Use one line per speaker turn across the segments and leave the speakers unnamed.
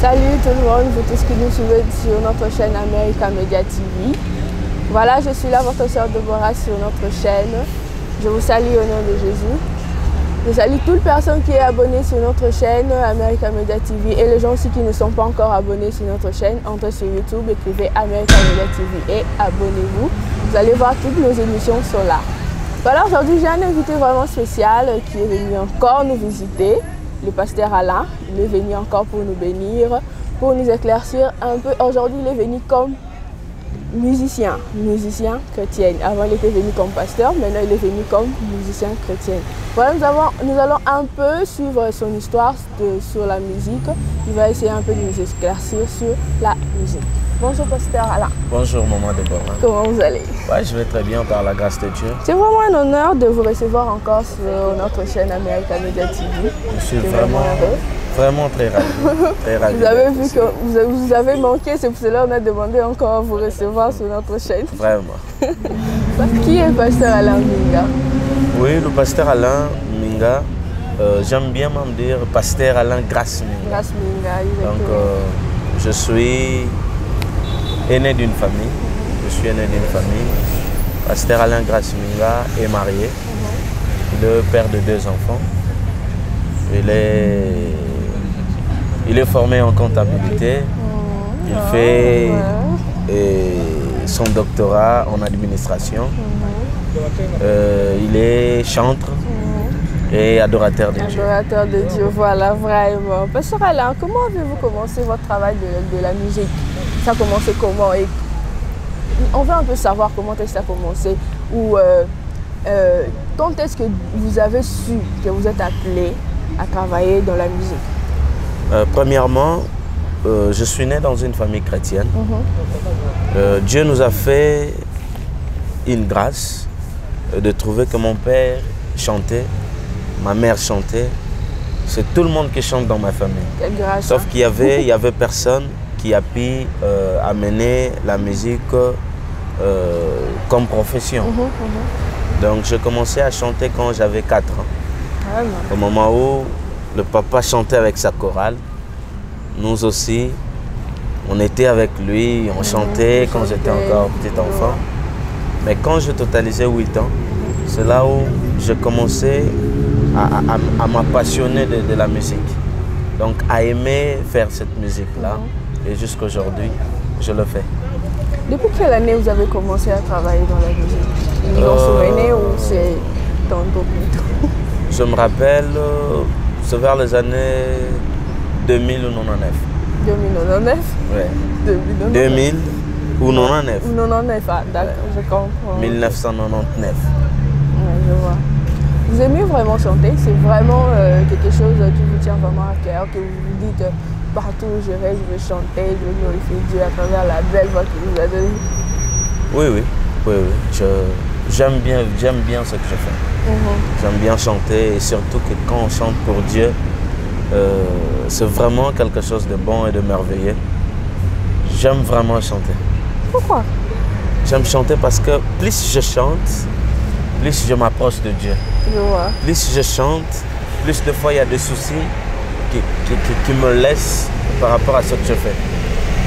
Salut tout le monde, vous tous qui nous suivez sur notre chaîne America Media TV. Voilà, je suis là, votre sœur Deborah sur notre chaîne. Je vous salue au nom de Jésus. Je salue toute personne qui est abonnée sur notre chaîne America Media TV et les gens aussi qui ne sont pas encore abonnés sur notre chaîne. Entrez sur YouTube, écrivez America Media TV et abonnez-vous. Vous allez voir toutes nos émissions sont là. Voilà, aujourd'hui j'ai un invité vraiment spécial qui est venu encore nous visiter. Le pasteur Alain, il est venu encore pour nous bénir, pour nous éclaircir un peu. Aujourd'hui, il est venu comme musicien chrétien. Avant, il était venu comme pasteur, maintenant, il est venu comme musicien chrétien. Voilà, nous allons un peu suivre son histoire sur la musique. Il va essayer un peu de nous éclaircir sur la musique. Bonjour, pasteur Alain.
Bonjour, maman Deborah.
Comment vous allez?
Ouais, je vais très bien par la grâce de Dieu.
C'est vraiment un honneur de vous recevoir encore sur notre chaîne America Media TV.
Je suis vraiment très ravi. Très ravi.
Vous avez vu que vous avez manqué, c'est pour cela qu'on a demandé encore à vous recevoir sur notre chaîne.
Vraiment.
Qui est le pasteur Alain Minga?
Oui, le pasteur Alain Minga, j'aime bien m'en dire pasteur Alain Grace Minga.
Grace Minga, exactement.
Donc, je suis aîné d'une famille. Pasteur Alain Grace Minga est marié. Il est père de 2 enfants. Il est formé en comptabilité. Il fait son doctorat en administration. Il est chantre et adorateur de Dieu.
Adorateur de Dieu, voilà, vraiment. Pasteur Alain, comment avez-vous commencé votre travail de la musique? Ça a commencé comment? Et on veut un peu savoir comment est-ce que ça a commencé. Ou quand est-ce que vous avez su que vous êtes appelé à travailler dans la musique?
Premièrement, je suis né dans une famille chrétienne. Dieu nous a fait une grâce de trouver que mon père chantait, ma mère chantait. C'est tout le monde qui chante dans ma famille.
Quelle grâce,
sauf qu'il y avait personne qui a pu amener la musique comme profession. Donc j'ai commencé à chanter quand j'avais 4 ans. Au moment où le papa chantait avec sa chorale, nous aussi, on était avec lui, on chantait quand j'étais encore petit enfant. Mais quand je totalisais 8 ans, c'est là où j'ai commencé à m'appassionner de la musique. Donc à aimer faire cette musique-là. Et jusqu'à aujourd'hui, je le fais.
Depuis quelle année vous avez commencé à travailler dans la musique? Vous vous en souvenez ou c'est tantôt plus tôt?
Je me rappelle, c'est vers les années 2000 ou 99.
2099?
Oui. 2000 ou 99.
99, ah, d'accord, je comprends.
1999.
Oui, je vois. Vous aimez vraiment chanter? C'est vraiment quelque chose qui vous tient vraiment à cœur, que vous vous dites partout où je vais chanter, je vais glorifier Dieu à travers la belle voix qu'il vous a donnée?
Oui. J'aime bien ce que je fais. J'aime bien chanter et surtout que quand on chante pour Dieu, c'est vraiment quelque chose de bon et de merveilleux. J'aime vraiment chanter.
Pourquoi?
J'aime chanter parce que plus je chante, plus je m'approche de Dieu.
Je vois.
Plus je chante, plus de fois il y a des soucis qui me laissent par rapport à ce que je fais.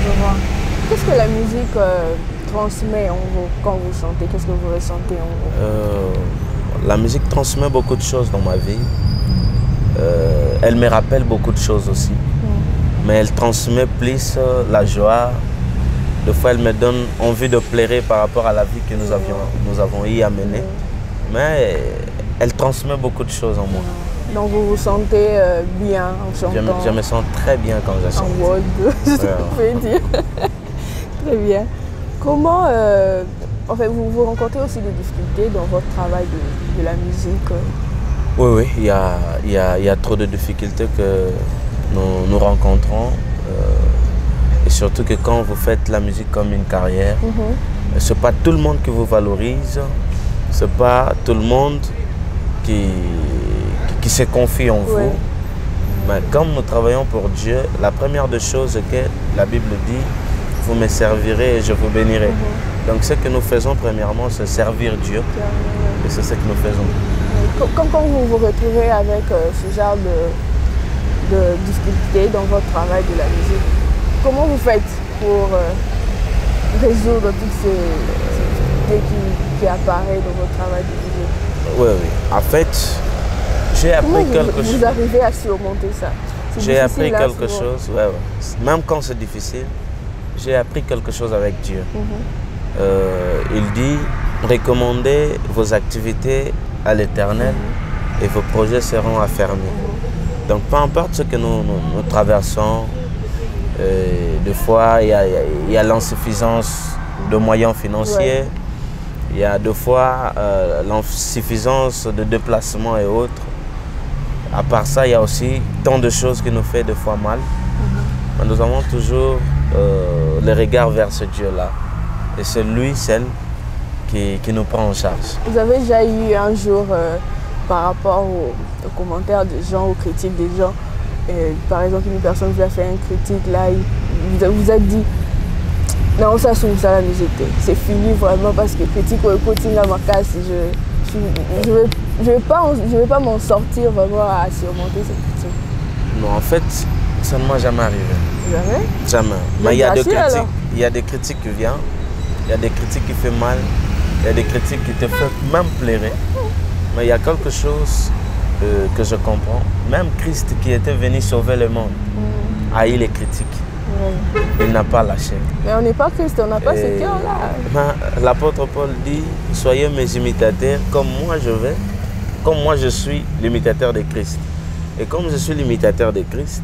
Je vois. Qu'est-ce que la musique transmet en vous quand vous chantez? Qu'est-ce que vous ressentez en vous?
La musique transmet beaucoup de choses dans ma vie. Elle me rappelle beaucoup de choses aussi. Mais elle transmet plus la joie. Des fois, elle me donne envie de pleurer par rapport à la vie que nous avons eu à mener. Mais elle transmet beaucoup de choses en moi.
Donc vous vous sentez bien en chantant?
Je me sens très bien quand je chante.
En mode, je peux dire. Très bien. Comment, en fait, vous rencontrez aussi des difficultés dans votre travail de la musique?
Oui, il y a trop de difficultés que nous rencontrons. Et surtout que quand vous faites la musique comme une carrière, ce n'est pas tout le monde qui vous valorise, ce n'est pas tout le monde qui se confie en vous. Mais comme nous travaillons pour Dieu, la première des choses que la Bible dit, vous me servirez et je vous bénirai. Donc ce que nous faisons premièrement, c'est servir Dieu. Et c'est ce que nous faisons.
Quand vous vous retrouvez avec ce genre de difficultés dans votre travail de la musique, comment vous faites pour résoudre toutes ces difficultés qui apparaissent dans votre travail de musique?
Oui, oui. En fait, j'ai appris quelque chose.
Vous arrivez à surmonter ça?
J'ai appris quelque chose, ouais, ouais. Même quand c'est difficile, j'ai appris quelque chose avec Dieu. Il dit, recommandez vos activités à l'Éternel et vos projets seront affermis. Donc peu importe ce que nous traversons, des fois il y a l'insuffisance de moyens financiers, il y a des fois l'insuffisance de déplacement et autres. À part ça, il y a aussi tant de choses qui nous font des fois mal. Mais nous avons toujours le regard vers ce Dieu-là. Et c'est lui, celle qui nous prend en charge. Vous avez déjà eu un jour, par rapport aux commentaires des gens, aux critiques des gens, par exemple, une personne vous a fait une critique, là, vous a dit, non, ça c'est ça la musique, c'est fini vraiment parce que critique ou continue à ma casse, je vais pas m'en sortir vraiment à surmonter cette critique. Non, en fait, ça ne m'a jamais arrivé. Jamais? Jamais. Mais il y a des critiques qui viennent, il y a des critiques qui font mal, il y a des critiques qui te font même pleurer. Mais il y a quelque chose que je comprends. Même Christ qui était venu sauver le monde a eu les critiques. Il n'a pas lâché. Mais on n'est pas Christ, on n'a pas ce cœur-là. L'apôtre Paul dit, soyez mes imitateurs comme moi je suis l'imitateur de Christ. Et comme je suis l'imitateur de Christ,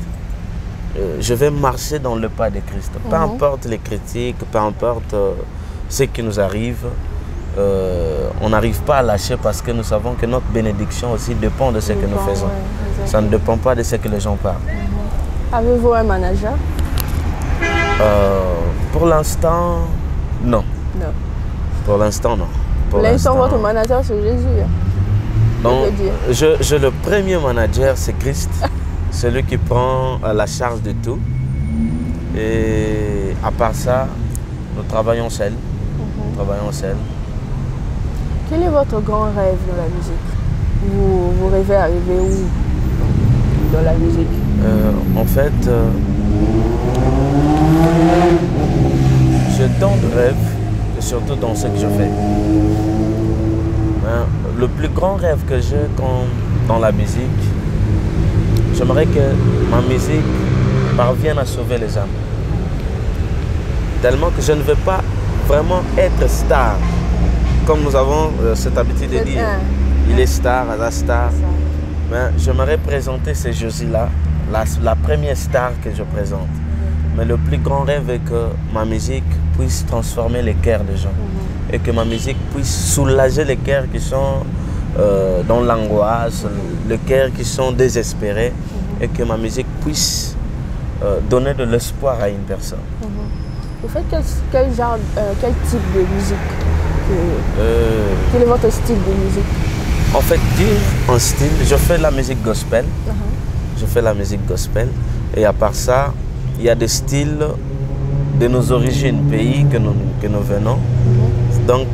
je vais marcher dans le pas de Christ. Peu importe les critiques, peu importe ce qui nous arrive, on n'arrive pas à lâcher parce que nous savons que notre bénédiction aussi dépend de ce que nous faisons. Ça ne dépend pas de ce que les gens parlent. Avez-vous un manager? Pour l'instant, non. Non. Pour l'instant, non. Pour l'instant, votre manager, c'est Jésus. Donc, le premier manager, c'est Christ. Celui qui prend la charge de tout. Et à part ça, nous travaillons seuls. Quel est votre grand rêve dans la musique? Vous rêvez arriver où dans la musique? En fait, j'ai tant de rêves, et surtout dans ce que je fais. Le plus grand rêve que j'ai dans la musique, j'aimerais que ma musique parvienne à sauver les âmes. Tellement que je ne veux pas vraiment être star. Comme nous avons cette habitude de dire, il est star, la star. Mais j'aimerais présenter ces jeux-là, la première star que je présente. Mais le plus grand rêve est que ma musique puisse transformer les cœurs des gens. Et que ma musique puisse soulager les cœurs qui sont dans l'angoisse, les cœurs qui sont désespérés. Et que ma musique puisse donner de l'espoir à une personne. Vous faites quel type de musique? Quel est votre style de musique? En fait, dire un style, je fais la musique gospel. Je fais la musique gospel. Et à part ça, il y a des styles de nos origines, pays que nous venons. Donc,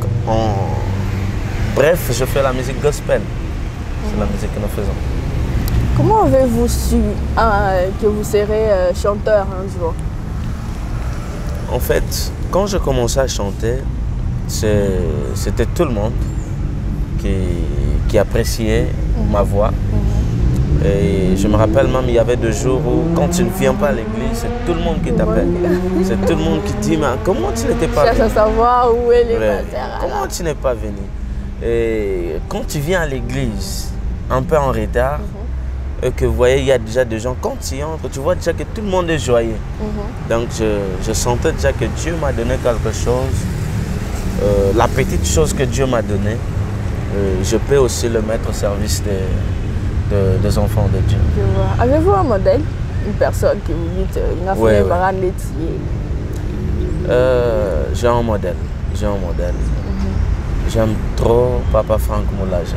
bref, je fais la musique gospel. C'est la musique que nous faisons. Comment avez-vous su que vous serez chanteur un jour? En fait, quand je commençais à chanter, c'était tout le monde qui appréciait ma voix. Et je me rappelle même, il y avait des jours où, quand tu ne viens pas à l'église, c'est tout le monde qui t'appelle. C'est tout le monde qui dit, mais comment tu n'étais pas venu? Cherche à savoir où est les matériels. Comment tu n'es pas venu? Et quand tu viens à l'église, un peu en retard, et que vous voyez, il y a déjà des gens, quand tu entres, tu vois déjà que tout le monde est joyeux. Donc je sentais déjà que Dieu m'a donné quelque chose. La petite chose que Dieu m'a donnée, je peux aussi le mettre au service des enfants de Dieu. Avez-vous un modèle? Une personne qui vous dit, j'ai un modèle. J'aime trop Papa Franck Moulaja.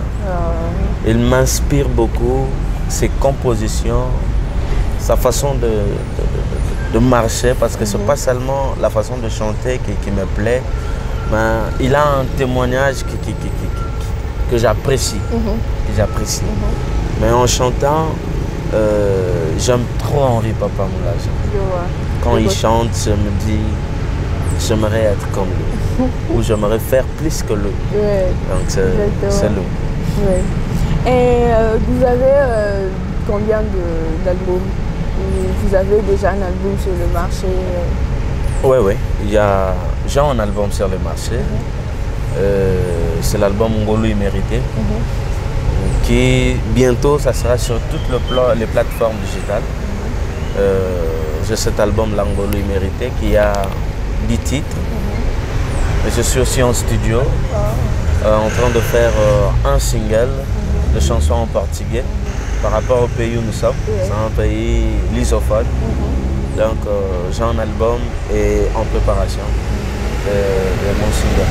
Il m'inspire beaucoup, ses compositions, sa façon de marcher, parce que ce n'est pas seulement la façon de chanter qui me plaît, mais il a un témoignage que j'apprécie. Mais en chantant, j'aime trop Henri Papa Moulaja. Quand il chante, je me dis, j'aimerais être comme lui. Ou j'aimerais faire plus que lui. Donc c'est lui.
Et vous avez combien d'albums? Vous avez déjà un album sur le marché?
Oui. J'ai un album sur le marché. C'est l'album Ngolo Immérité. Qui bientôt, ça sera sur toutes les plateformes digitales. J'ai cet album Ngolo Immérité qui a 10 titres. Et je suis aussi en studio en train de faire un single de chansons en portugais par rapport au pays où nous sommes. C'est un pays lusophone. Donc j'ai un album et en préparation de mon single.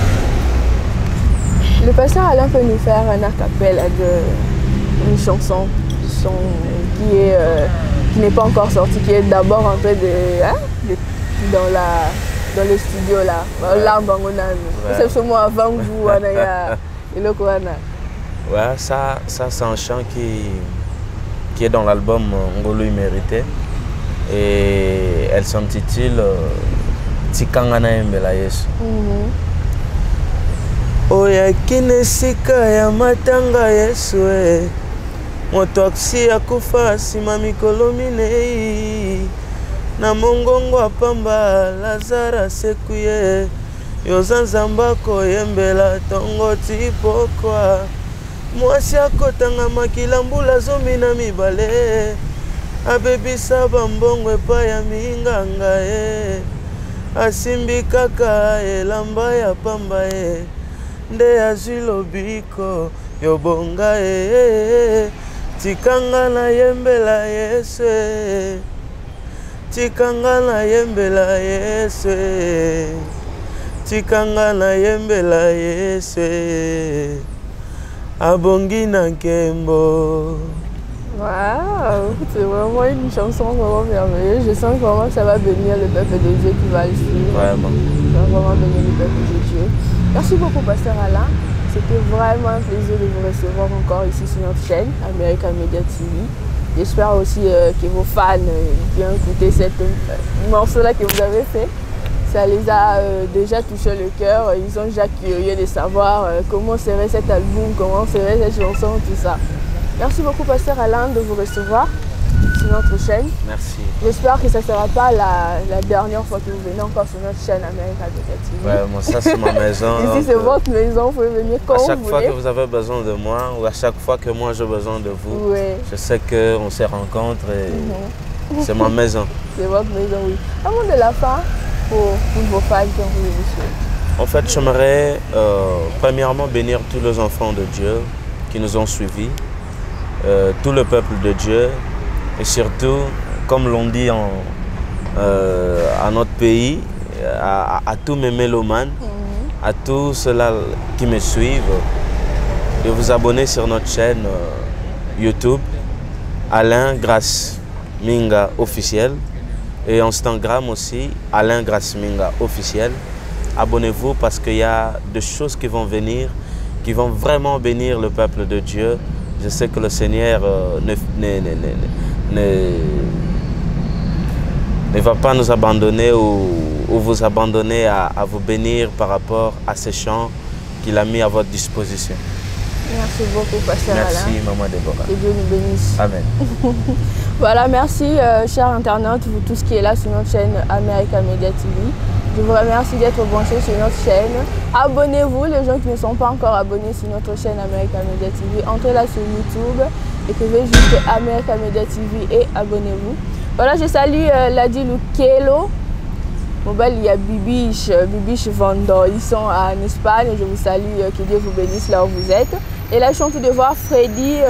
Le pasteur Alain peut nous faire un a cappella d'une chanson qui n'est pas encore sortie, qui est d'abord en train dans le studio là. C'est seulement avant vous,
ça c'est un chant qui est dans l'album Ngolo Immérité et elle s'intitule Tikangana Yembela Yesu. Oya kinesika ya matanga Yesu moto akisi akufa sima mikolo minei na mongongo apamba Lazara sekuye yoza nzamba koyembela tongo tipokwa mwasi akotanga makila mbula zomi na mibale abebisa bambongo epai ya minganga asimbi kaka elamba ya pamba nde azwi lobiko yobonga tikanga na yembela Yesu tikanga na yembela Yesu tikanga na yembela Yesu abongi na nkembo.
Waouh, c'est vraiment une chanson vraiment merveilleuse. Je sens vraiment que ça va bénir le peuple de Dieu qui va le suivre.
Vraiment.
Ça va vraiment bénir le peuple de Dieu. Merci beaucoup, Pasteur Alain. C'était vraiment un plaisir de vous recevoir encore ici sur notre chaîne, America Media TV. J'espère aussi que vos fans bien écouté cette morceau-là que vous avez fait. Ça les a déjà touché le cœur. Ils sont déjà curieux de savoir comment serait cet album, comment serait cette chanson, tout ça. Merci beaucoup, Pasteur Alain, de vous recevoir sur notre chaîne.
Merci.
J'espère que ça ne sera pas la dernière fois que vous venez encore sur notre chaîne America Media TV.
Ouais, moi, ça c'est ma maison.
Ici, c'est votre maison, vous pouvez venir quand vous voulez.
À chaque fois que vous avez besoin de moi ou à chaque fois que moi j'ai besoin de vous, je sais qu'on se rencontre et c'est ma maison.
C'est votre maison, oui. Un mot de la fin pour vos fans qui ont voulu vous suivre.
En fait, j'aimerais premièrement bénir tous les enfants de Dieu qui nous ont suivis. Tout le peuple de Dieu et surtout, comme l'on dit à notre pays, à tous mes mélomanes, à tous ceux-là qui me suivent, de vous abonner sur notre chaîne YouTube, Alain Grace Minga officiel, et Instagram aussi, Alain Grace Minga officiel. Abonnez-vous parce qu'il y a des choses qui vont venir, qui vont vraiment bénir le peuple de Dieu. Je sais que le Seigneur ne va pas nous abandonner ou vous abandonner à vous bénir par rapport à ces chants qu'il a mis à votre disposition.
Merci beaucoup, Pasteur Alain.
Merci, Maman Déborah.
Que Dieu nous bénisse.
Amen.
Voilà, merci, chers internautes, vous tous qui êtes là sur notre chaîne America Media TV. Je vous remercie d'être branchés sur notre chaîne. Abonnez-vous, les gens qui ne sont pas encore abonnés sur notre chaîne America Media TV. Entrez là sur YouTube, écrivez juste America Media TV et abonnez-vous. Voilà, je salue Ladi Lukelo. Il y a Bibiche Vando. Ils sont en Espagne. Je vous salue, que Dieu vous bénisse là où vous êtes. Et là, je suis en train de voir Freddy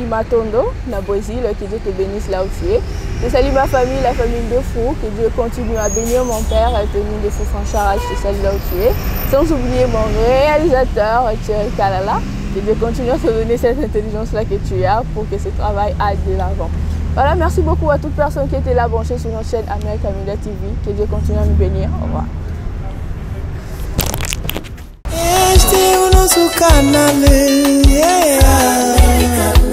Matondo, na Brésil, que Dieu te bénisse là où tu es. Je salue ma famille, la famille de Fou, que Dieu continue à bénir mon père, Tony de Fou Franchard, je te salue là où tu es. Sans oublier mon réalisateur, Thierry Kalala, que Dieu continue à te donner cette intelligence-là que tu as pour que ce travail aille de l'avant. Voilà, merci beaucoup à toute personne qui était là branchée sur notre chaîne America Media TV. Que Dieu continue à nous bénir. Au revoir.
unosukanale, yeah.